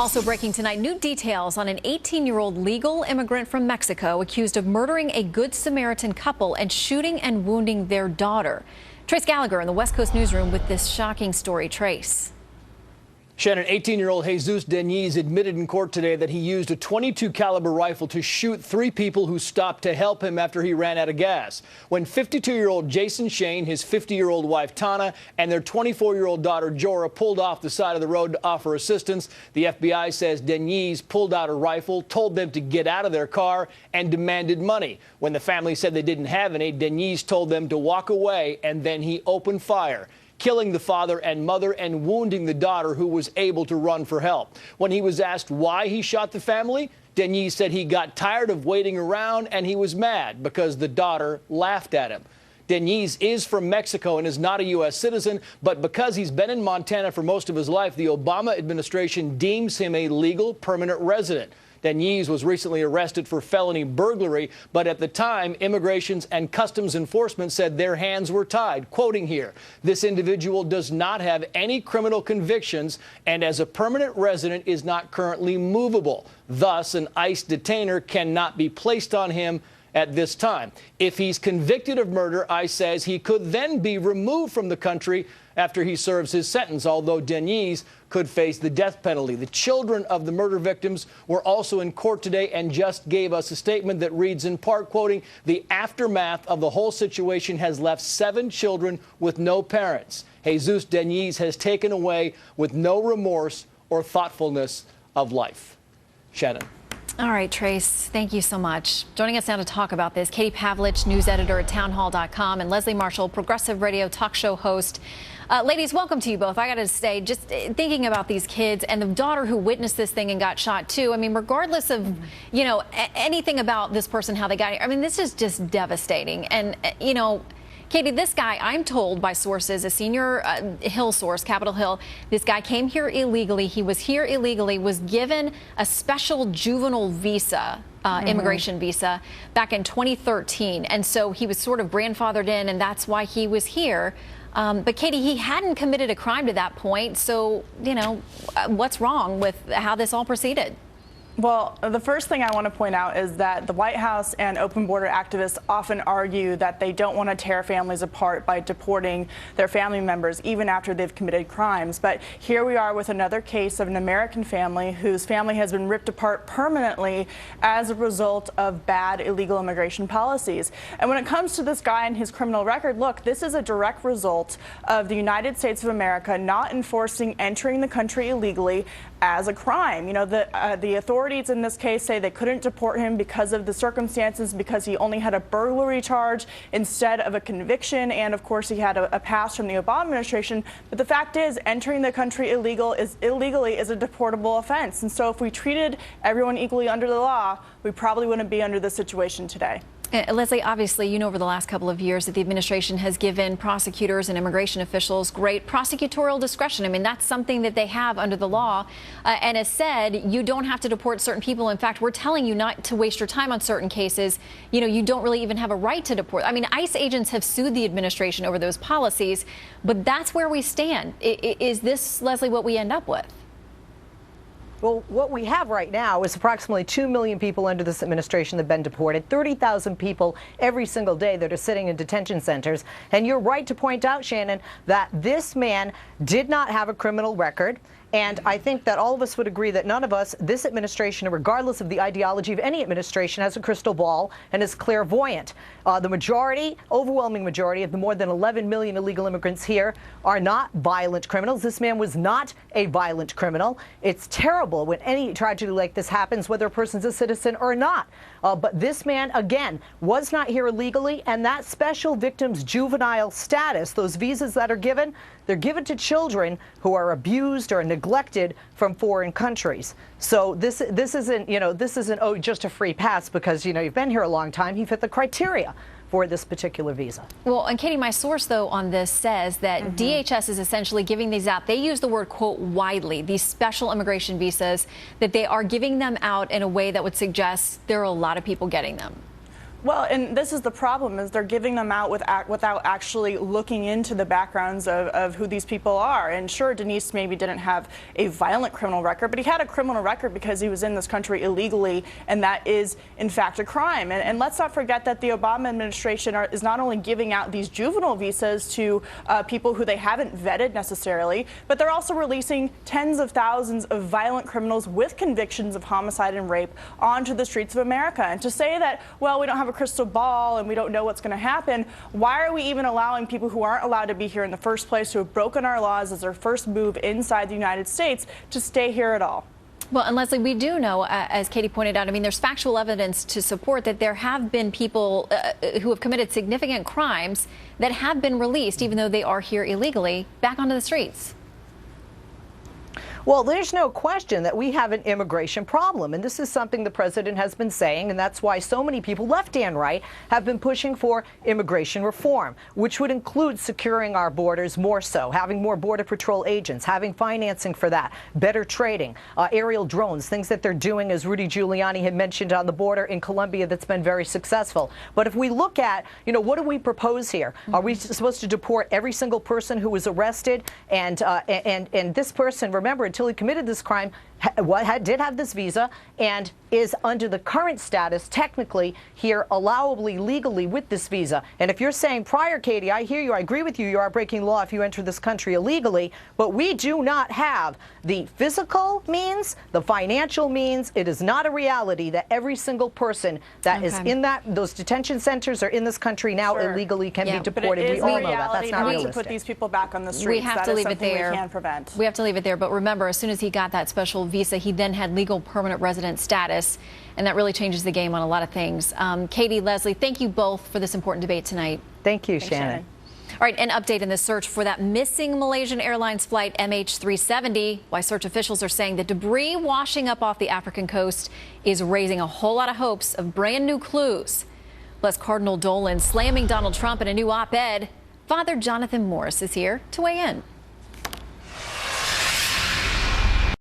Also breaking tonight, new details on an 18-year-old legal immigrant from Mexico accused of murdering a Good Samaritan couple and shooting and wounding their daughter. Trace Gallagher in the West Coast newsroom with this shocking story. Trace. Shannon, 18-year-old Jesus Deniz admitted in court today that he used a .22 caliber rifle to shoot 3 people who stopped to help him after he ran out of gas. When 52-year-old Jason Shane, his 50-year-old wife Tana, and their 24-year-old daughter Jorah pulled off the side of the road to offer assistance, the FBI says Deniz pulled out a rifle, told them to get out of their car, and demanded money. When the family said they didn't have any, Deniz told them to walk away, and then he opened fire, killing the father and mother and wounding the daughter, who was able to run for help. When he was asked why he shot the family, Deniz said he got tired of waiting around and he was mad because the daughter laughed at him. Deniz is from Mexico and is not a U.S. citizen, but because he's been in Montana for most of his life, the Obama administration deems him a legal permanent resident. Deniz was recently arrested for felony burglary, but at the time, Immigration and Customs Enforcement said their hands were tied. Quoting here, "This individual does not have any criminal convictions and as a permanent resident is not currently movable. Thus, an ICE detainer cannot be placed on him at this time. If he's convicted of murder," ICE says, "he could then be removed from the country after he serves his sentence," although Deniz could face the death penalty. The children of the murder victims were also in court today and just gave us a statement that reads in part, quoting, "The aftermath of the whole situation has left 7 children with no parents. Jesus Deniz has taken away with no remorse or thoughtfulness of life." Shannon. All right, Trace, thank you so much. Joining us now to talk about this, Katie Pavlich, news editor at townhall.com, and Leslie Marshall, progressive radio talk show host. Ladies, welcome to you both. I got to say, just thinking about these kids and the daughter who witnessed this thing and got shot too. I mean, regardless of, you know, anything about this person, how they got here, I mean, this is just devastating. And, you know, Katie, this guy, I'm told by sources, a senior Hill source, Capitol Hill, this guy came here illegally. He was here illegally, was given a special juvenile visa, immigration visa, back in 2013. And so he was sort of grandfathered in, and that's why he was here. But Katie, he hadn't committed a crime to that point. So, you know, what's wrong with how this all proceeded? Well, the first thing I want to point out is that the White House and open border activists often argue that they don't want to tear families apart by deporting their family members even after they've committed crimes. But here we are with another case of an American family whose family has been ripped apart permanently as a result of bad illegal immigration policies. And when it comes to this guy and his criminal record, look, this is a direct result of the United States of America not enforcing entering the country illegally as a crime. You know, the authorities in this case say they couldn't deport him because of the circumstances, because he only had a burglary charge instead of a conviction, and of course he had a pass from the Obama administration. But the fact is, entering the country illegally is a deportable offense. And so if we treated everyone equally under the law, we probably wouldn't be under this situation today. Leslie, obviously, you know, over the last couple of years that the administration has given prosecutors and immigration officials great prosecutorial discretion. I mean, that's something that they have under the law. And as said, you don't have to deport certain people. In fact, we're telling you not to waste your time on certain cases. You know, you don't really even have a right to deport. I mean, ICE agents have sued the administration over those policies, but that's where we stand. Is this, Leslie, what we end up with? Well, what we have right now is approximately 2 million people under this administration that have been deported, 30,000 people every single day that are sitting in detention centers. And you're right to point out, Shannon, that this man did not have a criminal record. And I think that all of us would agree that none of us, this administration, regardless of the ideology of any administration, has a crystal ball and is clairvoyant. The majority, overwhelming majority of the more than 11 million illegal immigrants here are not violent criminals. This man was not a violent criminal. It's terrible when any tragedy like this happens, whether a person's a citizen or not. But this man, again, was not here illegally, and that special victim's juvenile status, those visas that are given, they're given to children who are abused or neglected from foreign countries. So this isn't, you know, this isn't, oh, just a free pass because, you know, you've been here a long time. He fit the criteria for this particular visa. Well, and Katie, my source, though, on this says that DHS is essentially giving these out. They use the word, quote, widely, these special immigration visas, that they are giving them out in a way that would suggest there are a lot of people getting them. Well, and this is the problem, is they're giving them out without actually looking into the backgrounds of who these people are. And sure, Denise maybe didn't have a violent criminal record, but he had a criminal record because he was in this country illegally, and that is, in fact, a crime. And let's not forget that the Obama administration is not only giving out these juvenile visas to people who they haven't vetted necessarily, but they're also releasing tens of thousands of violent criminals with convictions of homicide and rape onto the streets of America. And to say that, well, we don't have a crystal ball and we don't know what's going to happen, why are we even allowing people who aren't allowed to be here in the first place, who have broken our laws as their first move inside the United States, to stay here at all? Well, and Leslie, we do know, as Katie pointed out, I mean, there's factual evidence to support that there have been people who have committed significant crimes that have been released, even though they are here illegally, back onto the streets. Well, there's no question that we have an immigration problem, and this is something the president has been saying, and that's why so many people, left and right, have been pushing for immigration reform, which would include securing our borders more so, having more Border Patrol agents, having financing for that, better trading, aerial drones, things that they're doing, as Rudy Giuliani had mentioned, on the border in Colombia that's been very successful. But if we look at, what do we propose here? Are we supposed to deport every single person who was arrested? And this person, remember, until he committed this crime, did have this visa and is under the current status technically here allowably legally with this visa. And if you're saying prior, Katie, I hear you, I agree with you, you are breaking law if you enter this country illegally, but we do not have the physical means, the financial means. It is not a reality that every single person that is in those detention centers or in this country now illegally can be deported. We all know that. That's not realistic. To put these people back on the streets. We have to leave it there. We can prevent. We have to leave it there. But remember, as soon as he got that special visa, he then had legal permanent resident status, and that really changes the game on a lot of things. Katie, Leslie, thank you both for this important debate tonight. Thank you, Shannon. All right, an update in the search for that missing Malaysian Airlines flight MH370. Why search officials are saying the debris washing up off the African coast is raising a whole lot of hopes of brand new clues. Plus, Cardinal Dolan slamming Donald Trump in a new op-ed. Father Jonathan Morris is here to weigh in.